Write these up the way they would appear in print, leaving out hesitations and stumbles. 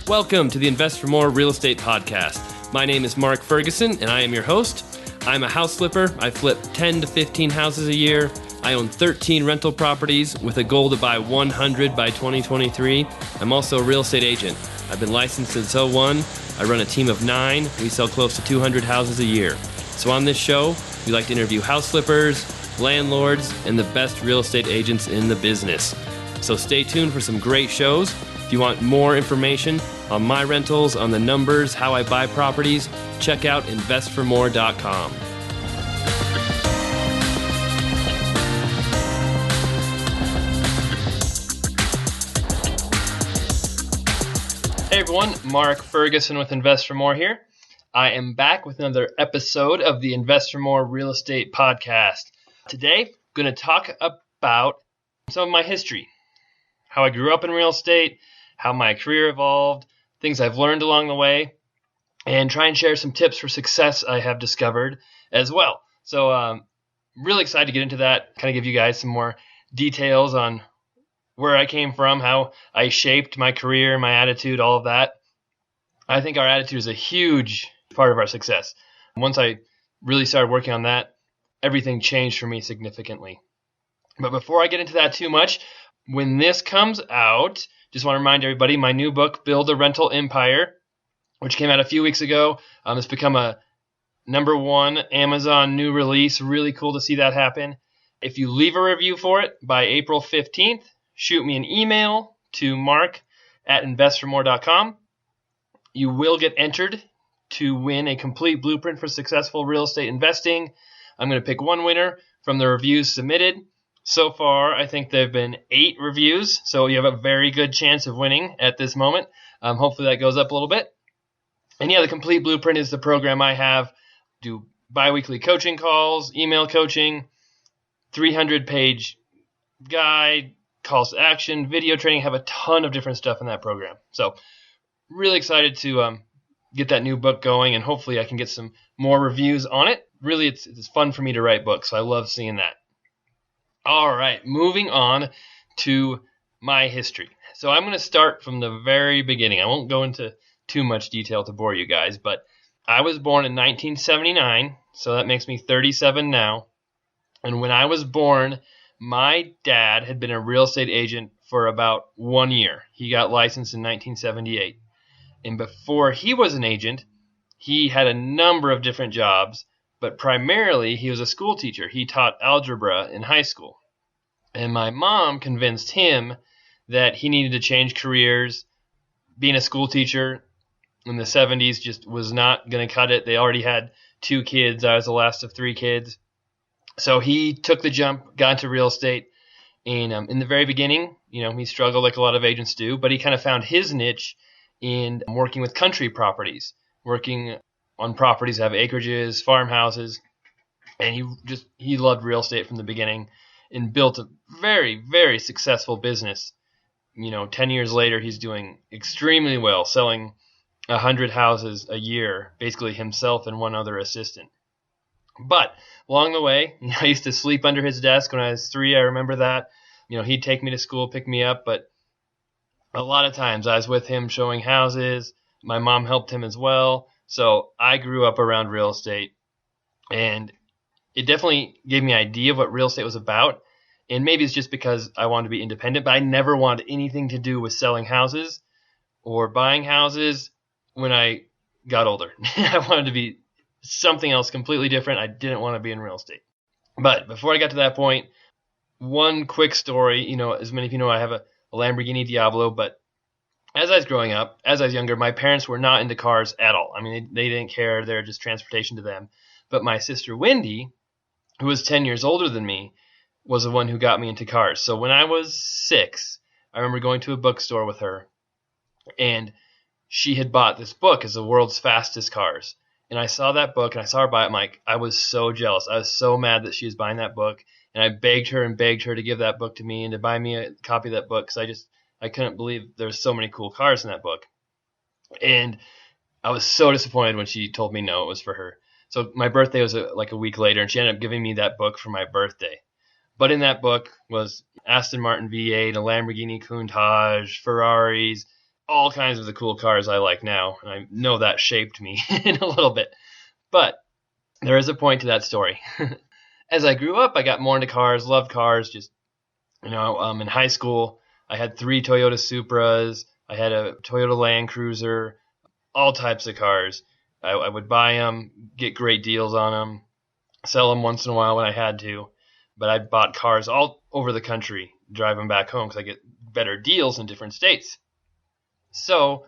Welcome to the Invest for More Real Estate Podcast. My name is Mark Ferguson, and I am your host. I'm a house flipper. I flip 10 to 15 houses a year. I own 13 rental properties with a goal to buy 100 by 2023. I'm also a real estate agent. I've been licensed since '01. I run a team of 9. We sell close to 200 houses a year. So on this show, we like to interview house flippers, landlords, and the best real estate agents in the business. So stay tuned for some great shows. If you want more information on my rentals, on the numbers, how I buy properties, check out investformore.com. Hey everyone, Mark Ferguson with Invest for More here. I am back with another episode of the Invest for More Real Estate Podcast. Today, I'm going to talk about some of my history, how I grew up in real estate, how my career evolved, things I've learned along the way, and try and share some tips for success I have discovered as well. So really excited to get into that, kind of give you guys some more details on where I came from, how I shaped my career, my attitude, all of that. I think our attitude is a huge part of our success. Once I really started working on that, everything changed for me significantly. But before I get into that too much, when this comes out, just want to remind everybody, my new book, Build a Rental Empire, which came out a few weeks ago, it's become a #1 Amazon new release. Really cool to see that happen. If you leave a review for it by April 15th, shoot me an email to mark@investformore.com. You will get entered to win a complete blueprint for successful real estate investing. I'm going to pick one winner from the reviews submitted. So far, I think there have been 8 reviews, so you have a very good chance of winning at this moment. Hopefully that goes up a little bit. And yeah, the Complete Blueprint is the program I have. Do bi-weekly coaching calls, email coaching, 300-page guide, calls to action, video training. Have a ton of different stuff in that program. So really excited to get that new book going, and hopefully I can get some more reviews on it. Really, it's fun for me to write books, so I love seeing that. All right, moving on to my history. So I'm going to start from the very beginning. I won't go into too much detail to bore you guys, but I was born in 1979, so that makes me 37 now. And when I was born, my dad had been a real estate agent for about 1 year. He got licensed in 1978. And before he was an agent, he had a number of different jobs, but primarily he was a school teacher. He taught algebra in high school. And my mom convinced him that he needed to change careers. Being a school teacher in the 70s just was not going to cut it. They already had 2 kids. I was the last of 3 kids. So he took the jump, got into real estate. And in the very beginning, he struggled like a lot of agents do, but he kind of found his niche in working with country properties, working on properties that have acreages, farmhouses. And he loved real estate from the beginning and built a very, very successful business. 10 years later, he's doing extremely well, selling 100 houses a year, basically himself and one other assistant. But along the way, I used to sleep under his desk when I was 3. I remember that. He'd take me to school, pick me up, but a lot of times I was with him showing houses. My mom helped him as well. So I grew up around real estate, and it definitely gave me an idea of what real estate was about. And maybe it's just because I wanted to be independent, but I never wanted anything to do with selling houses or buying houses when I got older. I wanted to be something else completely different. I didn't want to be in real estate. But before I got to that point, one quick story. As many of you know, I have a Lamborghini Diablo, but as I was growing up, as I was younger, my parents were not into cars at all. I mean, they didn't care. They're just transportation to them. But my sister Wendy, who was 10 years older than me, was the one who got me into cars. So when I was 6, I remember going to a bookstore with her, and she had bought this book as the world's fastest cars. And I saw that book, and I saw her buy it. I was so jealous. I was so mad that she was buying that book. And I begged her to give that book to me and to buy me a copy of that book, because I couldn't believe there's so many cool cars in that book. And I was so disappointed when she told me no, it was for her. So my birthday was like a week later, and she ended up giving me that book for my birthday. But in that book was Aston Martin V8, a Lamborghini Countach, Ferraris, all kinds of the cool cars I like now, and I know that shaped me in a little bit. But there is a point to that story. As I grew up, I got more into cars, loved cars. Just, in high school, I had 3 Toyota Supras. I had a Toyota Land Cruiser, all types of cars. I would buy them, get great deals on them, sell them once in a while when I had to. But I bought cars all over the country, drive them back home because I get better deals in different states. So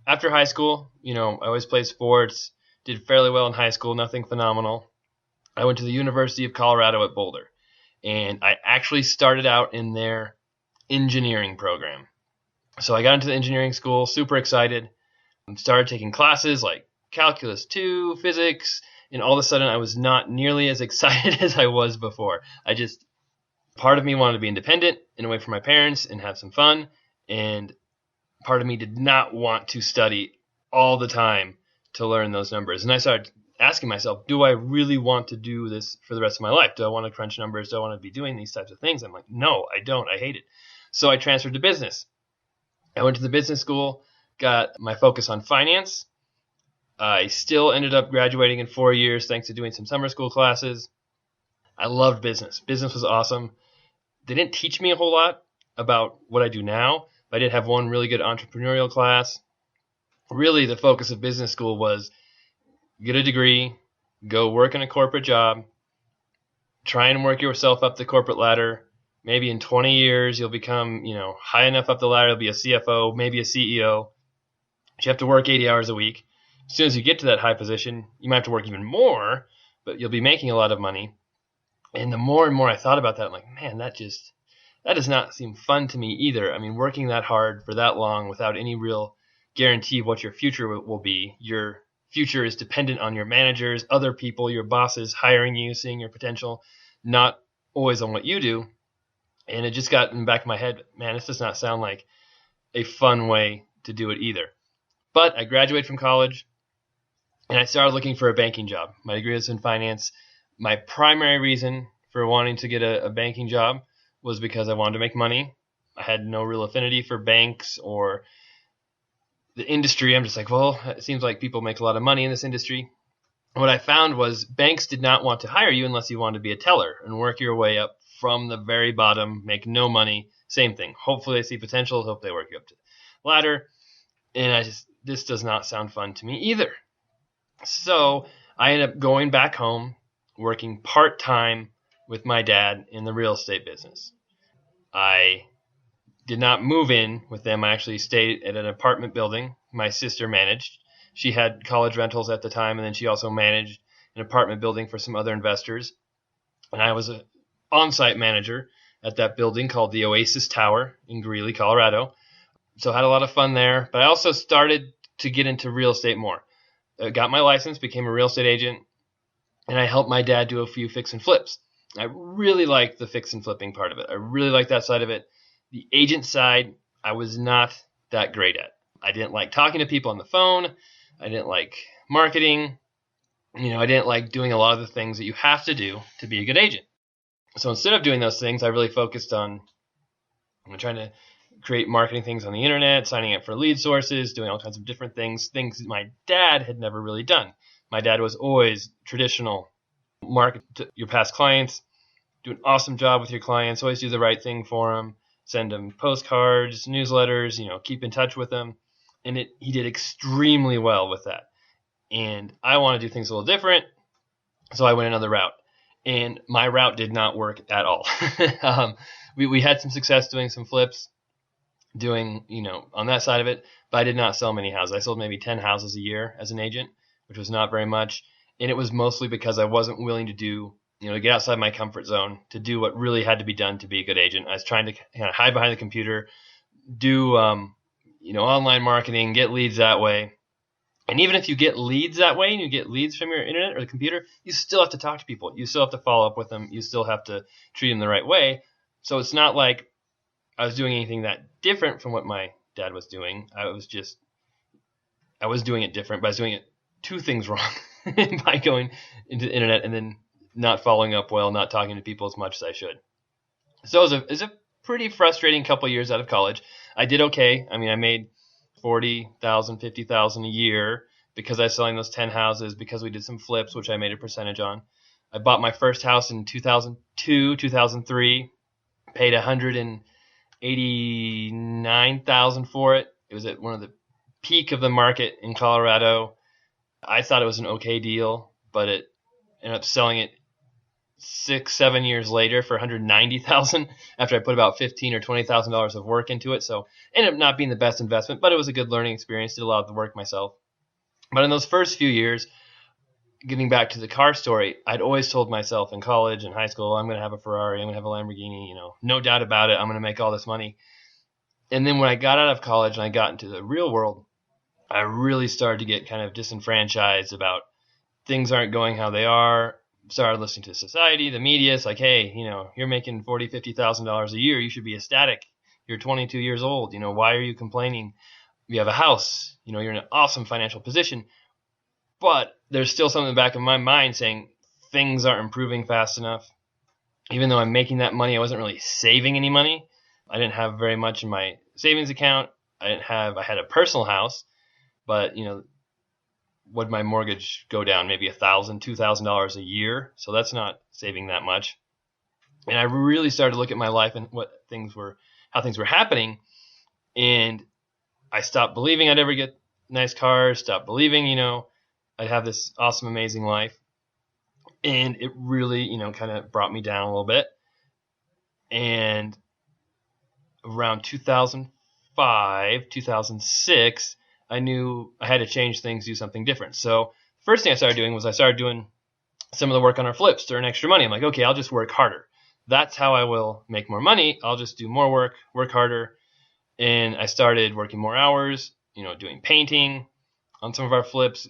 after high school, I always played sports, did fairly well in high school, nothing phenomenal. I went to the University of Colorado at Boulder, and I actually started out in their engineering program. So I got into the engineering school, super excited, and started taking classes like Calculus 2, physics, and all of a sudden I was not nearly as excited as I was before. Part of me wanted to be independent and away from my parents and have some fun, and part of me did not want to study all the time to learn those numbers. And I started asking myself, do I really want to do this for the rest of my life? Do I want to crunch numbers? Do I want to be doing these types of things? I'm like, no, I don't. I hate it. So I transferred to business. I went to the business school, got my focus on finance. I still ended up graduating in 4 years thanks to doing some summer school classes. I loved business. Business was awesome. They didn't teach me a whole lot about what I do now, but I did have one really good entrepreneurial class. Really, the focus of business school was get a degree, go work in a corporate job, try and work yourself up the corporate ladder. Maybe in 20 years, you'll become, high enough up the ladder, you'll be a CFO, maybe a CEO. But you have to work 80 hours a week. As soon as you get to that high position, you might have to work even more, but you'll be making a lot of money. And the more and more I thought about that, I'm like, man, that does not seem fun to me either. I mean, working that hard for that long without any real guarantee of what your future will be. Your future is dependent on your managers, other people, your bosses hiring you, seeing your potential, not always on what you do. And it just got in the back of my head, man, this does not sound like a fun way to do it either. But I graduated from college and I started looking for a banking job. My degree was in finance. My primary reason for wanting to get a banking job was because I wanted to make money. I had no real affinity for banks or the industry. I'm just like, well, it seems like people make a lot of money in this industry. What I found was banks did not want to hire you unless you wanted to be a teller and work your way up from the very bottom, make no money. Same thing. Hopefully they see potential. Hope they work you up to the ladder. And this does not sound fun to me either. So I ended up going back home, working part-time with my dad in the real estate business. I did not move in with them. I actually stayed at an apartment building my sister managed. She had college rentals at the time, and then she also managed an apartment building for some other investors. And I was an on-site manager at that building called the Oasis Tower in Greeley, Colorado. So I had a lot of fun there. But I also started to get into real estate more. I got my license, became a real estate agent, and I helped my dad do a few fix and flips. I really liked the fix and flipping part of it. I really liked that side of it. The agent side, I was not that great at. I didn't like talking to people on the phone. I didn't like marketing. I didn't like doing a lot of the things that you have to do to be a good agent. So instead of doing those things, I really focused on trying to create marketing things on the internet, signing up for lead sources, doing all kinds of different things my dad had never really done. My dad was always traditional, market to your past clients, do an awesome job with your clients, always do the right thing for them, send them postcards, newsletters, keep in touch with them. And he did extremely well with that. And I want to do things a little different, so I went another route. And my route did not work at all. We had some success doing some flips, doing, on that side of it, but I did not sell many houses. I sold maybe 10 houses a year as an agent, which was not very much. And it was mostly because I wasn't willing to to get outside my comfort zone, to do what really had to be done to be a good agent. I was trying to kind of hide behind the computer, do, online marketing, get leads that way. And even if you get leads that way and you get leads from your internet or the computer, you still have to talk to people. You still have to follow up with them. You still have to treat them the right way. So it's not like I was doing anything that different from what my dad was doing. I was doing it different, but I was doing it 2 things wrong by going into the internet and then not following up well, not talking to people as much as I should. So it was a pretty frustrating couple years out of college. I did okay. I mean, I made $40,000, $50,000 a year because I was selling those 10 houses, because we did some flips, which I made a percentage on. I bought my first house in 2002, 2003, paid $189,000 for it. It was at one of the peak of the market in Colorado. I thought it was an okay deal, but it ended up selling it 6-7 years later for $190,000 after I put about $15,000 or $20,000 of work into it. So ended up not being the best investment, but it was a good learning experience. Did a lot of the work myself. But in those first few years, getting back to the car story, I'd always told myself in college and high school, I'm going to have a Ferrari, I'm going to have a Lamborghini, no doubt about it, I'm going to make all this money. And then when I got out of college and I got into the real world, I really started to get kind of disenfranchised about things aren't going how they are. Started listening to society, the media. It's like, hey, you're making $40,000, $50,000 a year. You should be ecstatic. You're 22 years old. Why are you complaining? You have a house. You're in an awesome financial position. But there's still something in the back of my mind saying things aren't improving fast enough. Even though I'm making that money, I wasn't really saving any money. I didn't have very much in my savings account. I had a personal house, but would my mortgage go down maybe $1,000, $2,000 a year? So that's not saving that much. And I really started to look at my life and how things were happening. And I stopped believing I'd ever get nice cars, stopped believing, I'd have this awesome, amazing life. And it really, kind of brought me down a little bit. And around 2005, 2006, I knew I had to change things, do something different. So first thing I started doing was I started doing some of the work on our flips to earn extra money. I'm like, okay, I'll just work harder. That's how I will make more money. I'll just do more work harder. And I started working more hours, doing painting on some of our flips,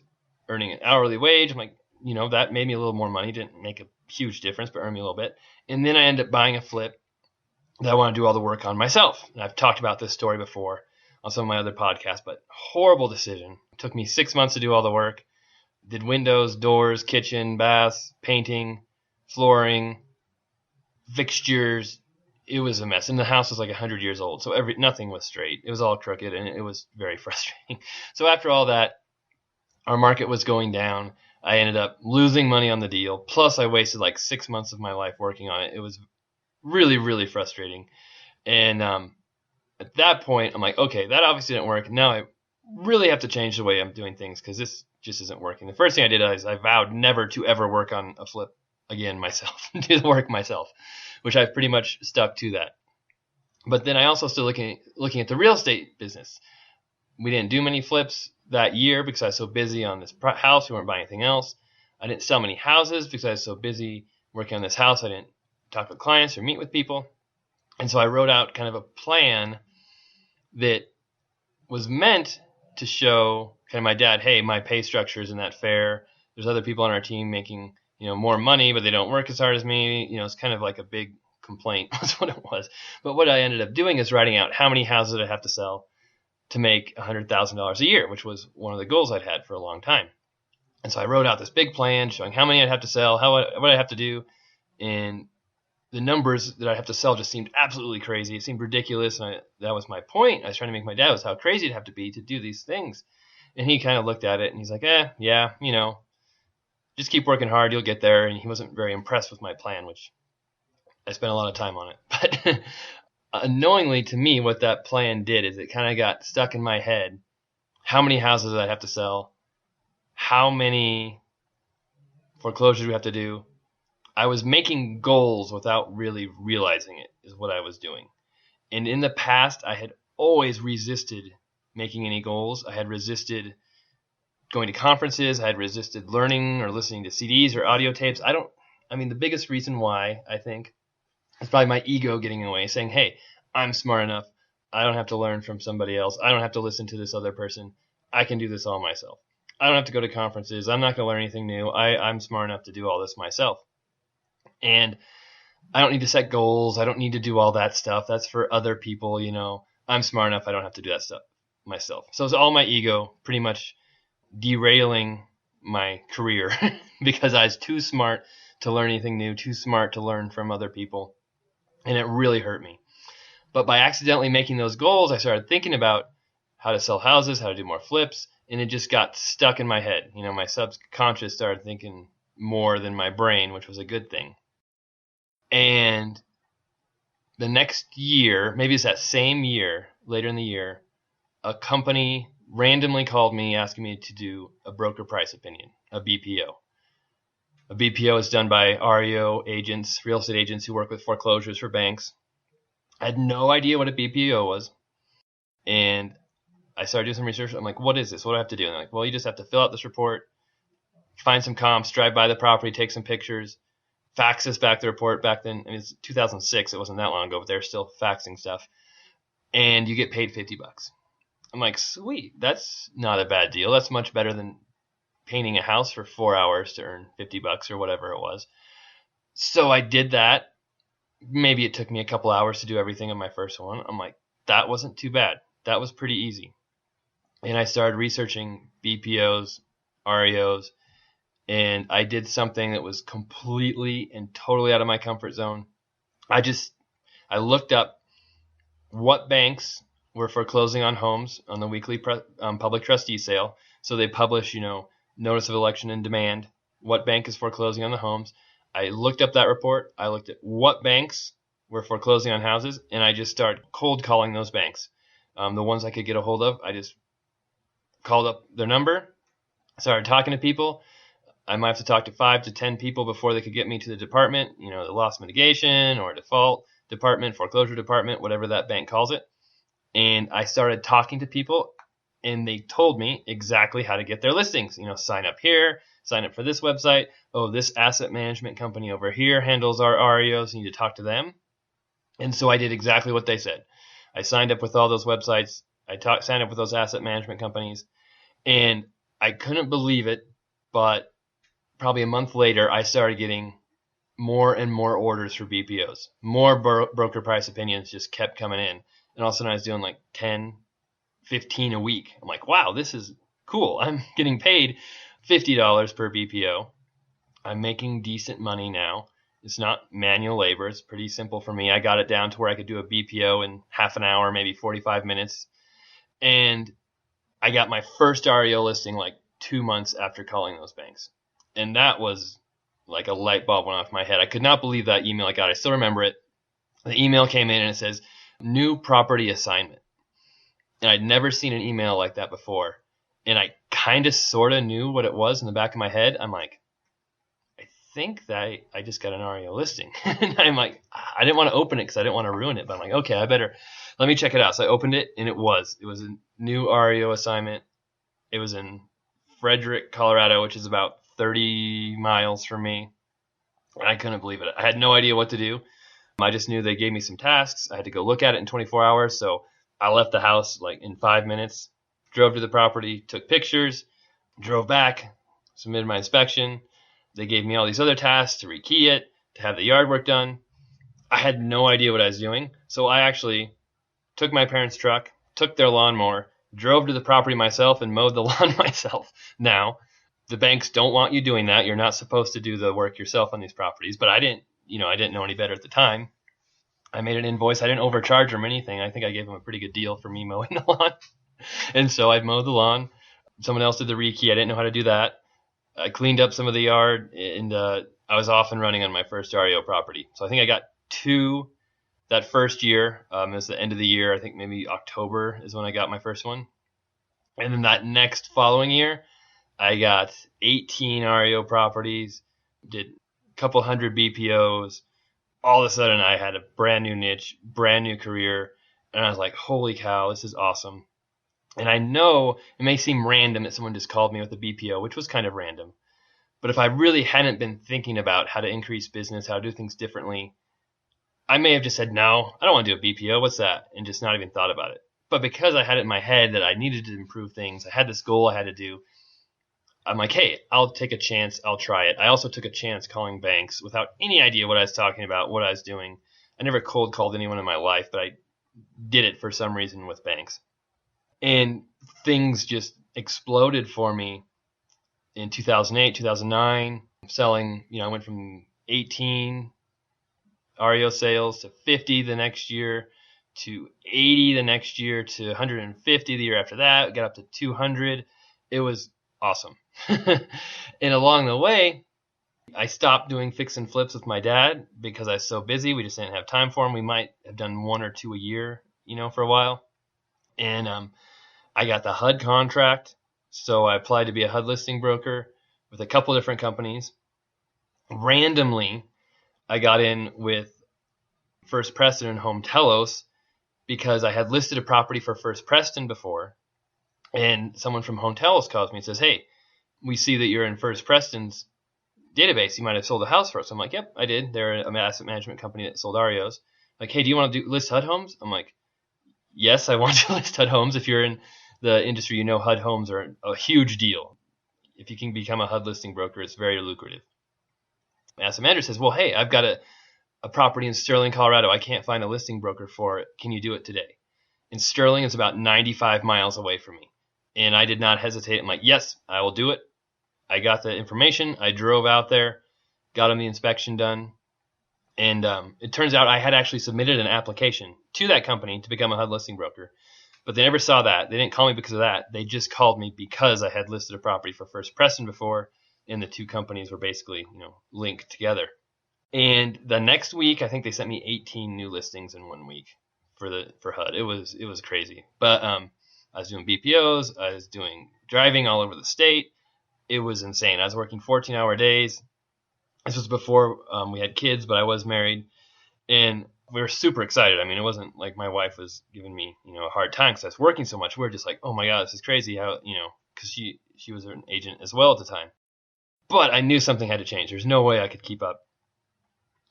earning an hourly wage. I'm like, that made me a little more money. Didn't make a huge difference, but earned me a little bit. And then I ended up buying a flip that I want to do all the work on myself. And I've talked about this story before on some of my other podcasts, but horrible decision. It took me 6 months to do all the work. Did windows, doors, kitchen, baths, painting, flooring, fixtures. It was a mess. And the house was like 100 years old, so nothing was straight. It was all crooked, and it was very frustrating. So after all that, our market was going down. I ended up losing money on the deal. Plus, I wasted like 6 months of my life working on it. It was really, really frustrating. And at that point, I'm like, okay, that obviously didn't work. Now I really have to change the way I'm doing things because this just isn't working. The first thing I did is I vowed never to ever work on a flip again myself, do the work myself, which I've pretty much stuck to that. But then I also still looking at the real estate business. We didn't do many flips that year because I was so busy on this house. We weren't buying anything else. I didn't sell many houses because I was so busy working on this house. I didn't talk with clients or meet with people. And so I wrote out kind of a plan that was meant to show kind of my dad, hey, my pay structure isn't that fair. There's other people on our team making, more money, but they don't work as hard as me. It's kind of like a big complaint. That's what it was. But what I ended up doing is writing out how many houses I have to sell to make $100,000 a year, which was one of the goals I'd had for a long time. And so I wrote out this big plan showing how many I'd have to sell, what I have to do, and the numbers that I have to sell just seemed absolutely crazy. It seemed ridiculous, and that was my point. I was trying to make my dad was how crazy it'd have to be to do these things. And he kind of looked at it, and he's like, yeah, just keep working hard, you'll get there. And he wasn't very impressed with my plan, which I spent a lot of time on it. But unknowingly to me, what that plan did is it kind of got stuck in my head. How many houses I'd have to sell, how many foreclosures we have to do. I was making goals without really realizing it is what I was doing. And in the past, I had always resisted making any goals. I had resisted going to conferences. I had resisted learning or listening to CDs or audio tapes. The biggest reason why, I think, is probably my ego getting in the way, saying, hey, I'm smart enough. I don't have to learn from somebody else. I don't have to listen to this other person. I can do this all myself. I don't have to go to conferences. I'm not going to learn anything new. I'm smart enough to do all this myself. And I don't need to set goals. I don't need to do all that stuff. That's for other people, I'm smart enough. I don't have to do that stuff myself. So it's all my ego pretty much derailing my career because I was too smart to learn anything new, too smart to learn from other people. And it really hurt me. But by accidentally making those goals, I started thinking about how to sell houses, how to do more flips. And it just got stuck in my head. My subconscious started thinking more than my brain, which was a good thing. And the next year, maybe it's that same year, later in the year, a company randomly called me asking me to do a broker price opinion, a BPO. A BPO is done by REO agents, real estate agents who work with foreclosures for banks. I had no idea what a BPO was. And I started doing some research. I'm like, what is this? What do I have to do? And they're like, well, you just have to fill out this report, find some comps, drive by the property, take some pictures, fax us back the report. Back then, it's 2006. It wasn't that long ago, but they're still faxing stuff. And you get paid $50. I'm like, sweet. That's not a bad deal. That's much better than painting a house for 4 hours to earn $50 or whatever it was. So I did that. Maybe it took me a couple hours to do everything on my first one. I'm like, that wasn't too bad. That was pretty easy. And I started researching BPOs, REOs, and I did something that was completely and totally out of my comfort zone. I looked up what banks were foreclosing on homes on the weekly public trustee sale. So they publish, notice of election and demand, what bank is foreclosing on the homes. I looked up that report. I looked at what banks were foreclosing on houses, and I just started cold calling those banks. The ones I could get a hold of, I just called up their number, started talking to people. I might have to talk to 5 to 10 people before they could get me to the department, the loss mitigation or default department, foreclosure department, whatever that bank calls it. And I started talking to people, and they told me exactly how to get their listings. Sign up here, sign up for this website. Oh, this asset management company over here handles our REOs. You need to talk to them. And so I did exactly what they said. I signed up with all those websites. Signed up with those asset management companies. And I couldn't believe it, but probably a month later, I started getting more and more orders for BPOs. More broker price opinions just kept coming in. And all of a sudden I was doing like 10, 15 a week. I'm like, wow, this is cool. I'm getting paid $50 per BPO. I'm making decent money now. It's not manual labor. It's pretty simple for me. I got it down to where I could do a BPO in half an hour, maybe 45 minutes. And I got my first REO listing like 2 months after calling those banks. And that was like a light bulb went off my head. I could not believe that email I got. I still remember it. The email came in and it says, new property assignment. And I'd never seen an email like that before. And I kind of sort of knew what it was in the back of my head. I'm like, I think that I just got an REO listing. And I'm like, I didn't want to open it because I didn't want to ruin it. But I'm like, okay, let me check it out. So I opened it, and it was a new REO assignment. It was in Frederick, Colorado, which is about 30 miles from me. And I couldn't believe it. I had no idea what to do. I just knew they gave me some tasks. I had to go look at it in 24 hours. So I left the house like in 5 minutes, drove to the property, took pictures, drove back, submitted my inspection. They gave me all these other tasks to rekey it, to have the yard work done. I had no idea what I was doing. So I actually took my parents' truck, took their lawnmower, drove to the property myself, and mowed the lawn myself. Now, the banks don't want you doing that. You're not supposed to do the work yourself on these properties. But I didn't know any better at the time. I made an invoice. I didn't overcharge them or anything. I think I gave them a pretty good deal for me mowing the lawn. And so I mowed the lawn. Someone else did the rekey. I didn't know how to do that. I cleaned up some of the yard, and I was off and running on my first REO property. So I think I got 2 that first year. It was the end of the year. I think maybe October is when I got my first one. And then that next following year, I got 18 REO properties, did a couple hundred BPOs. All of a sudden, I had a brand new niche, brand new career, and I was like, holy cow, this is awesome. And I know it may seem random that someone just called me with a BPO, which was kind of random. But if I really hadn't been thinking about how to increase business, how to do things differently, I may have just said, no, I don't want to do a BPO. What's that? And just not even thought about it. But because I had it in my head that I needed to improve things, I had this goal I had to do, I'm like, hey, I'll take a chance. I'll try it. I also took a chance calling banks without any idea what I was talking about, what I was doing. I never cold called anyone in my life, but I did it for some reason with banks. And things just exploded for me in 2008, 2009, selling, I went from 18 REO sales to 50 the next year, to 80 the next year to 150 the year after that. Got up to 200. It was awesome. And along the way, I stopped doing fix and flips with my dad because I was so busy. We just didn't have time for him. We might have done one or two a year, for a while. And I got the HUD contract. So I applied to be a HUD listing broker with a couple different companies. Randomly, I got in with First Preston and Home Telos because I had listed a property for First Preston before. And someone from Home Telos calls me and says, hey, we see that you're in First Preston's database. You might have sold a house for us. I'm like, yep, I did. They're an asset management company that sold REOs. Like, hey, do you want to list HUD homes? I'm like, yes, I want to list HUD homes. If you're in the industry, HUD homes are a huge deal. If you can become a HUD listing broker, it's very lucrative. The asset manager says, well, hey, I've got a property in Sterling, Colorado. I can't find a listing broker for it. Can you do it today? And Sterling is about 95 miles away from me. And I did not hesitate. I'm like, yes, I will do it. I got the information. I drove out there, got him the inspection done. And it turns out I had actually submitted an application to that company to become a HUD listing broker. But they never saw that. They didn't call me because of that. They just called me because I had listed a property for First Preston before, and the two companies were basically, linked together. And the next week, I think they sent me 18 new listings in 1 week for HUD. It was crazy. But I was doing BPOs. I was doing driving all over the state. It was insane. I was working 14-hour days. This was before we had kids, but I was married. And we were super excited. I mean, it wasn't like my wife was giving me, a hard time because I was working so much. We were just like, oh my God, this is crazy. How, because she was an agent as well at the time. But I knew something had to change. There's no way I could keep up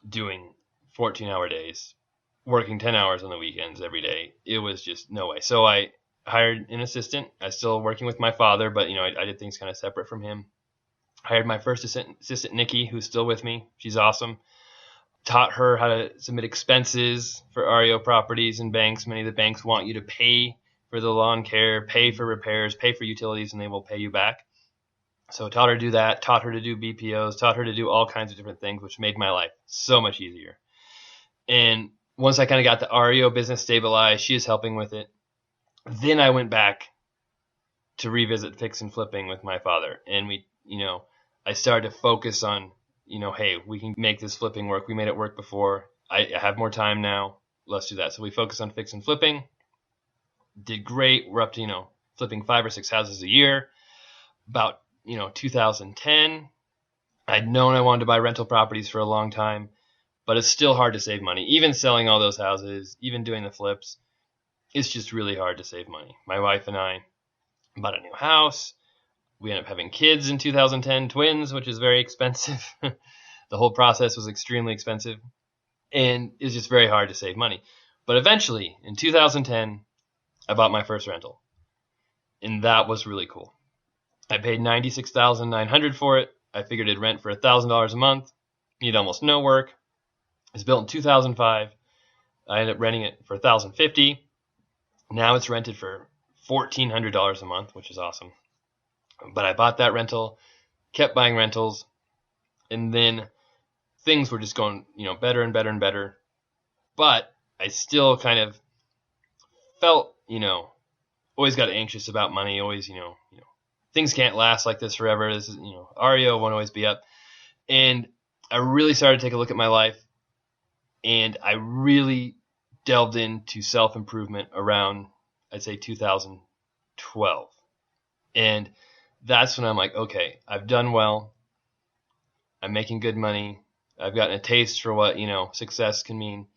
doing 14-hour days, working 10 hours on the weekends every day. It was just no way. So I hired an assistant. I was still working with my father, but, I did things kind of separate from him. Hired my first assistant, Nikki, who's still with me. She's awesome. Taught her how to submit expenses for REO properties and banks. Many of the banks want you to pay for the lawn care, pay for repairs, pay for utilities, and they will pay you back. So taught her to do that, taught her to do BPOs, taught her to do all kinds of different things, which made my life so much easier. And once I kind of got the REO business stabilized, she is helping with it. Then I went back to revisit fix and flipping with my father. And we, I started to focus on, hey, we can make this flipping work. We made it work before. I have more time now. Let's do that. So we focused on fix and flipping. Did great. We're up to, flipping 5 or 6 houses a year. About, 2010, I'd known I wanted to buy rental properties for a long time, but it's still hard to save money. Even selling all those houses, even doing the flips, it's just really hard to save money. My wife and I bought a new house. We ended up having kids in 2010, twins, which is very expensive. The whole process was extremely expensive, and it's just very hard to save money. But eventually, in 2010, I bought my first rental, and that was really cool. I paid $96,900 for it. I figured it'd rent for $1,000 a month. Need almost no work. It was built in 2005. I ended up renting it for $1,050. Now it's rented for $1,400 a month, which is awesome. But I bought that rental, kept buying rentals, and then things were just going, better and better and better. But I still kind of felt, always got anxious about money, always, things can't last like this forever. This is, REO won't always be up. And I really started to take a look at my life, and I really delved into self-improvement around, I'd say, 2012. And that's when I'm like, okay, I've done well. I'm making good money. I've gotten a taste for what, success can mean.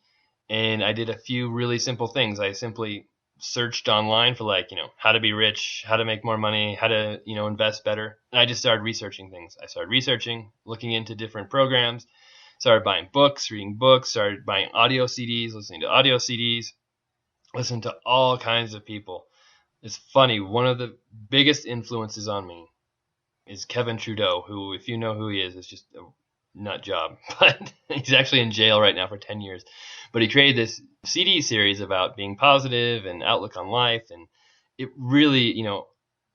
And I did a few really simple things. I simply searched online for how to be rich, how to make more money, how to, invest better. And I just started researching things. I started researching, looking into different programs, started buying books, reading books, started buying audio CDs, listening to audio CDs, listening to all kinds of people. It's funny. One of the biggest influences on me is Kevin Trudeau, who, if you know who he is just a nut job. But he's actually in jail right now for 10 years. But he created this CD series about being positive and outlook on life. And it really,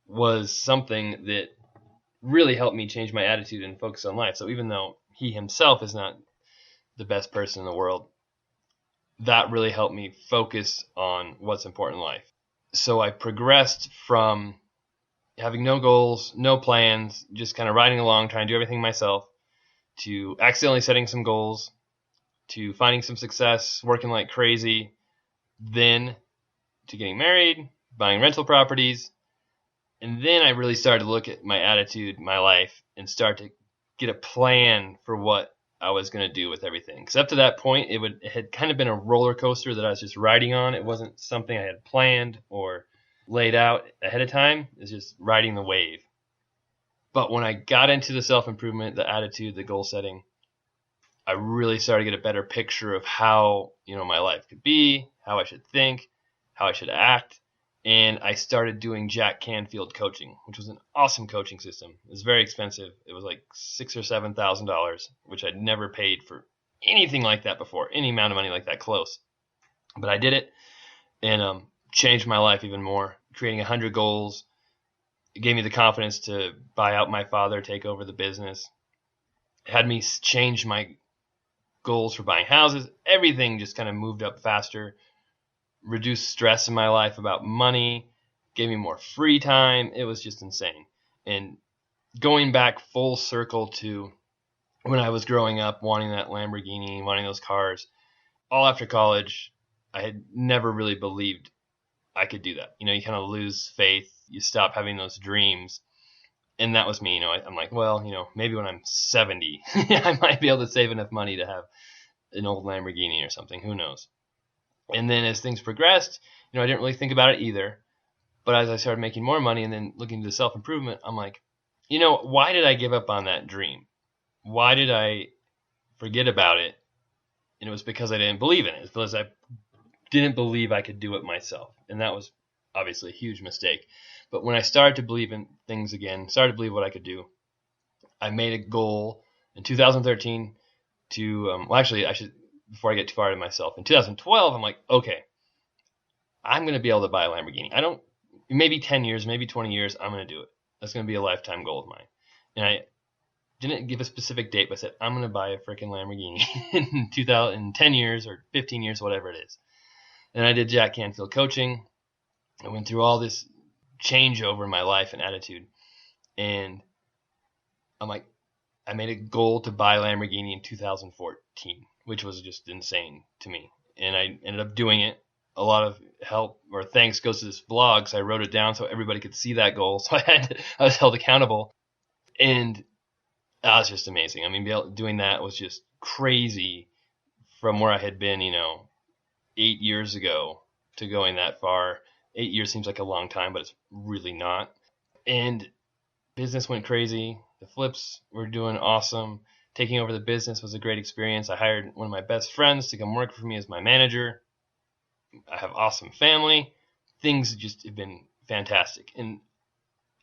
was something that really helped me change my attitude and focus on life. So even though he himself is not the best person in the world, that really helped me focus on what's important in life. So I progressed from having no goals, no plans, just kind of riding along, trying to do everything myself, to accidentally setting some goals, to finding some success, working like crazy, then to getting married, buying rental properties. And then I really started to look at my attitude, my life, and start to get a plan for what I was going to do with everything. Because up to that point, it had kind of been a roller coaster that I was just riding on. It wasn't something I had planned or laid out ahead of time. It was just riding the wave. But when I got into the self-improvement, the attitude, the goal setting, I really started to get a better picture of how, my life could be, how I should think, how I should act. And I started doing Jack Canfield coaching, which was an awesome coaching system. It was very expensive. It was like $6,000 or $7,000, which I'd never paid for anything like that before, any amount of money like that close. But I did it and changed my life even more, creating 100 goals. It gave me the confidence to buy out my father, take over the business. It had me change my goals for buying houses. Everything just kind of moved up faster, reduced stress in my life about money, gave me more free time. It was just insane. And going back full circle to when I was growing up, wanting that Lamborghini, wanting those cars, all after college, I had never really believed I could do that. You kind of lose faith. You stop having those dreams. And that was me. I'm like, well, maybe when I'm 70, I might be able to save enough money to have an old Lamborghini or something. Who knows? And then as things progressed, I didn't really think about it either. But as I started making more money and then looking to self-improvement, I'm like, why did I give up on that dream? Why did I forget about it? And it was because I didn't believe in it. It's because I didn't believe I could do it myself. And that was obviously a huge mistake. But when I started to believe in things again, started to believe what I could do, I made a goal in 2013 to, before I get too far into myself, in 2012, I'm like, okay, I'm going to be able to buy a Lamborghini. Maybe 10 years, maybe 20 years, I'm going to do it. That's going to be a lifetime goal of mine. And I didn't give a specific date, but I said, I'm going to buy a freaking Lamborghini in 10 years or 15 years, whatever it is. And I did Jack Canfield coaching. I went through all this changeover in my life and attitude. And I'm like, I made a goal to buy a Lamborghini in 2014, which was just insane to me. And I ended up doing it. A lot of help or thanks goes to this blog, so I wrote it down so everybody could see that goal. So I was held accountable. And that was just amazing. Doing that was just crazy from where I had been, 8 years ago to going that far. 8 years seems like a long time, but it's really not. And business went crazy. The flips were doing awesome. Taking over the business was a great experience. I hired one of my best friends to come work for me as my manager. I have awesome family. Things just have been fantastic. And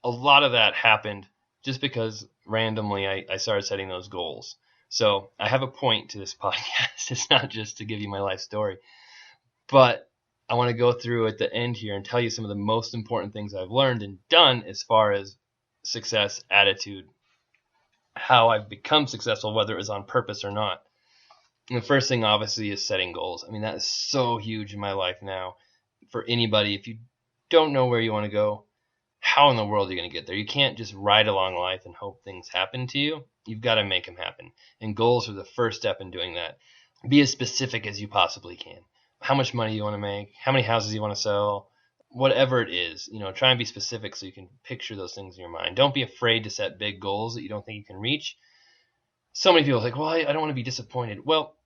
a lot of that happened just because randomly I started setting those goals. So I have a point to this podcast. It's not just to give you my life story. But I want to go through at the end here and tell you some of the most important things I've learned and done as far as success, attitude, how I've become successful, whether it was on purpose or not. And the first thing, obviously, is setting goals. That is so huge in my life now. For anybody, if you don't know where you want to go, how in the world are you going to get there? You can't just ride along life and hope things happen to you. You've got to make them happen. And goals are the first step in doing that. Be as specific as you possibly can. How much money you want to make, how many houses you want to sell, whatever it is, try and be specific so you can picture those things in your mind. Don't be afraid to set big goals that you don't think you can reach. So many people are like, well, I don't want to be disappointed. Well,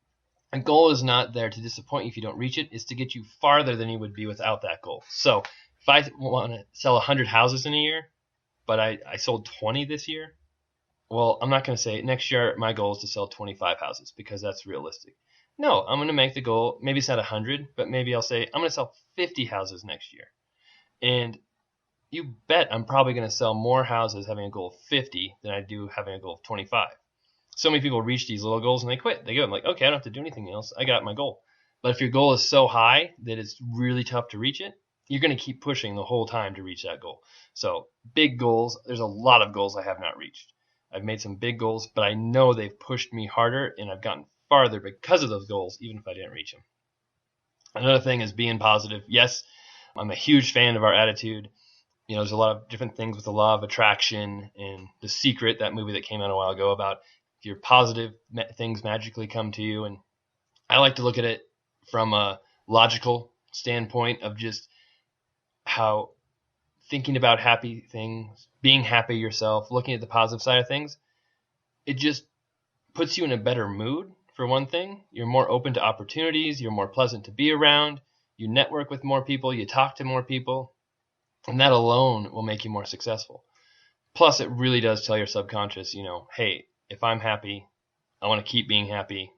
a goal is not there to disappoint you if you don't reach it. It's to get you farther than you would be without that goal. So if I want to sell 100 houses in a year, but I sold 20 this year, well, I'm not going to say next year my goal is to sell 25 houses because that's realistic. No, I'm going to make the goal, maybe it's not 100, but maybe I'll say I'm going to sell 50 houses next year. And you bet I'm probably going to sell more houses having a goal of 50 than I do having a goal of 25. So many people reach these little goals and they quit. They go, I'm like, okay, I don't have to do anything else. I got my goal. But if your goal is so high that it's really tough to reach it, you're going to keep pushing the whole time to reach that goal. So big goals, there's a lot of goals I have not reached. I've made some big goals, but I know they've pushed me harder and I've gotten farther because of those goals, even if I didn't reach them. Another thing is being positive. Yes, I'm a huge fan of our attitude. There's a lot of different things with the law of attraction and The Secret, that movie that came out a while ago, about if you're positive, things magically come to you. And I like to look at it from a logical standpoint of just how thinking about happy things, being happy yourself, looking at the positive side of things, it just puts you in a better mood. For one thing, you're more open to opportunities, you're more pleasant to be around, you network with more people, you talk to more people, and that alone will make you more successful. Plus, it really does tell your subconscious, hey, if I'm happy, I want to keep being happy.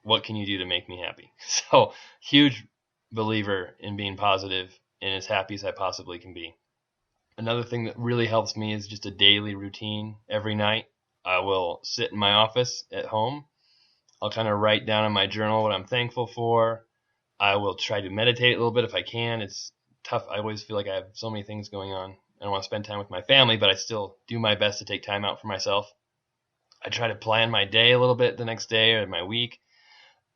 What can you do to make me happy? So, huge believer in being positive and as happy as I possibly can be. Another thing that really helps me is just a daily routine. Every night, I will sit in my office at home. I'll kind of write down in my journal what I'm thankful for. I will try to meditate a little bit if I can. It's tough. I always feel like I have so many things going on. I don't want to spend time with my family, but I still do my best to take time out for myself. I try to plan my day a little bit the next day or my week,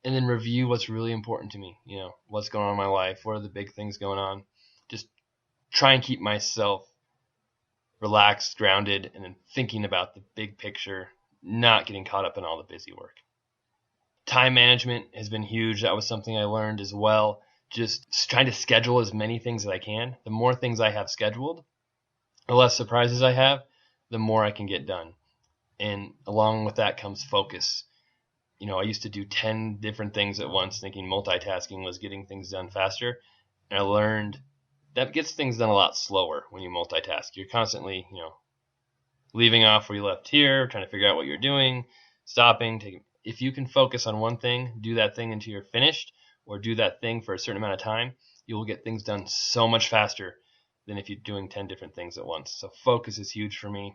and then review what's really important to me. What's going on in my life, what are the big things going on. Just try and keep myself relaxed, grounded, and then thinking about the big picture, not getting caught up in all the busy work. Time management has been huge. That was something I learned as well. Just trying to schedule as many things as I can. The more things I have scheduled, the less surprises I have, the more I can get done. And along with that comes focus. I used to do 10 different things at once, thinking multitasking was getting things done faster. And I learned that gets things done a lot slower when you multitask. You're constantly, leaving off where you left here, trying to figure out what you're doing, stopping, taking. If you can focus on one thing, do that thing until you're finished, or do that thing for a certain amount of time, you will get things done so much faster than if you're doing 10 different things at once. So focus is huge for me.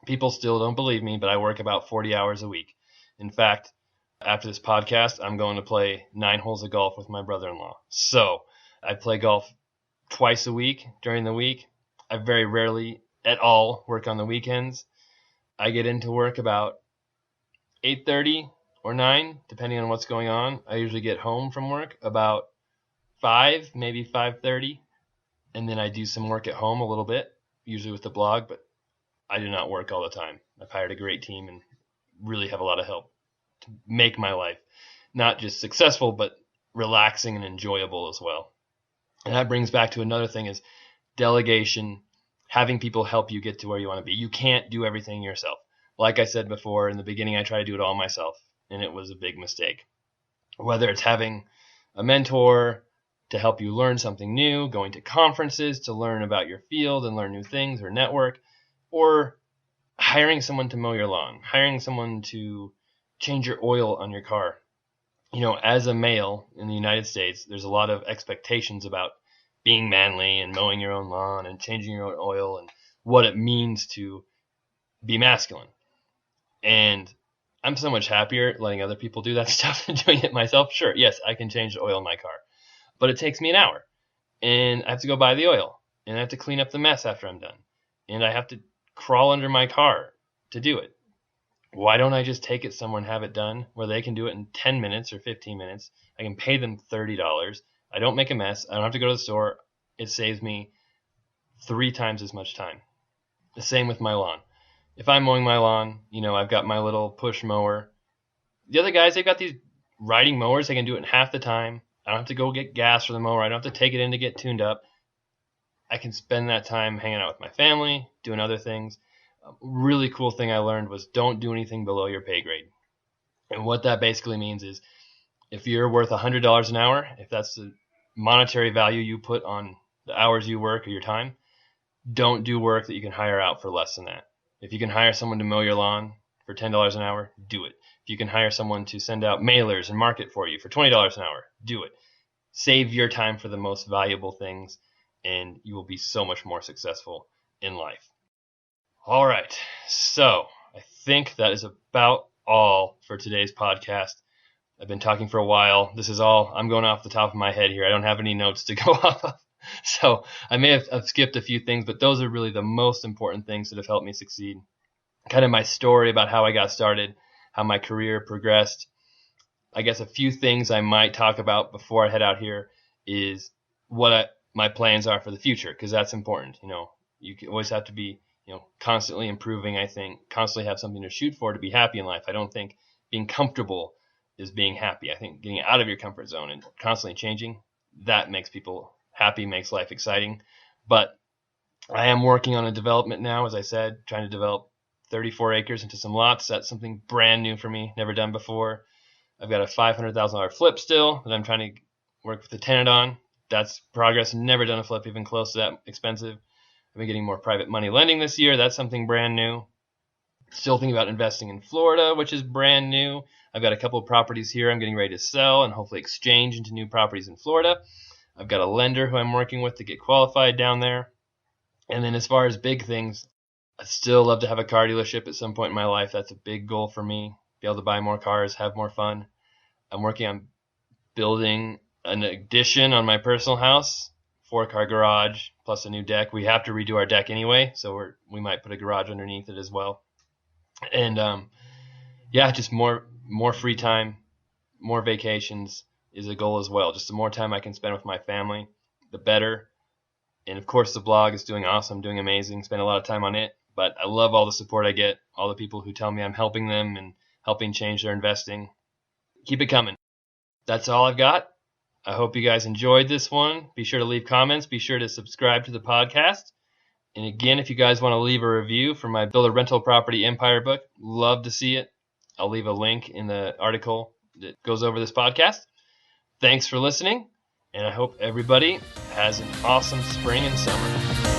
People still don't believe me, but I work about 40 hours a week. In fact, after this podcast, I'm going to play 9 holes of golf with my brother-in-law. So I play golf twice a week during the week. I very rarely at all work on the weekends. I get into work about 8:30 or 9, depending on what's going on. I usually get home from work about 5, maybe 5:30, and then I do some work at home a little bit, usually with the blog, but I do not work all the time. I've hired a great team and really have a lot of help to make my life not just successful, but relaxing and enjoyable as well. And that brings back to another thing is delegation, having people help you get to where you want to be. You can't do everything yourself. Like I said before, in the beginning, I tried to do it all myself, and it was a big mistake. Whether it's having a mentor to help you learn something new, going to conferences to learn about your field and learn new things or network, or hiring someone to mow your lawn, hiring someone to change your oil on your car. As a male in the United States, there's a lot of expectations about being manly and mowing your own lawn and changing your own oil and what it means to be masculine. And I'm so much happier letting other people do that stuff than doing it myself. Sure, yes, I can change the oil in my car, but it takes me an hour, and I have to go buy the oil, and I have to clean up the mess after I'm done, and I have to crawl under my car to do it. Why don't I just take it somewhere and have it done where they can do it in 10 minutes or 15 minutes? I can pay them $30. I don't make a mess. I don't have to go to the store. It saves me 3 times as much time. The same with my lawn. If I'm mowing my lawn, I've got my little push mower. The other guys, they've got these riding mowers. They can do it in half the time. I don't have to go get gas for the mower. I don't have to take it in to get tuned up. I can spend that time hanging out with my family, doing other things. A really cool thing I learned was don't do anything below your pay grade. And what that basically means is if you're worth $100 an hour, if that's the monetary value you put on the hours you work or your time, don't do work that you can hire out for less than that. If you can hire someone to mow your lawn for $10 an hour, do it. If you can hire someone to send out mailers and market for you for $20 an hour, do it. Save your time for the most valuable things, and you will be so much more successful in life. All right, so I think that is about all for today's podcast. I've been talking for a while. This is all, I'm going off the top of my head here. I don't have any notes to go off of. So I may have skipped a few things, but those are really the most important things that have helped me succeed. Kind of my story about how I got started, how my career progressed. I guess a few things I might talk about before I head out here is what my plans are for the future, because that's important. You always have to be, constantly improving. I think constantly have something to shoot for to be happy in life. I don't think being comfortable is being happy. I think getting out of your comfort zone and constantly changing, that makes people happy, makes life exciting. But I am working on a development now, as I said, trying to develop 34 acres into some lots. That's something brand new for me, never done before. I've got a $500,000 flip still that I'm trying to work with the tenant on. That's progress. Never done a flip even close to that expensive. I've been getting more private money lending this year. That's something brand new. Still thinking about investing in Florida, which is brand new. I've got a couple of properties here I'm getting ready to sell and hopefully exchange into new properties in Florida. I've got a lender who I'm working with to get qualified down there. And then as far as big things, I'd still love to have a car dealership at some point in my life. That's a big goal for me. Be able to buy more cars, have more fun. I'm working on building an addition on my personal house, 4-car garage, plus a new deck. We have to redo our deck anyway, so we might put a garage underneath it as well. And just more free time, more vacations is a goal as well. Just the more time I can spend with my family, the better. And of course, the blog is doing awesome, doing amazing. Spend a lot of time on it, but I love all the support I get, all the people who tell me I'm helping them and helping change their investing. Keep it coming. That's all I've got. I hope you guys enjoyed this one. Be sure to leave comments. Be sure to subscribe to the podcast. And again, if you guys want to leave a review for my Build a Rental Property Empire book, love to see it. I'll leave a link in the article that goes over this podcast. Thanks for listening, and I hope everybody has an awesome spring and summer.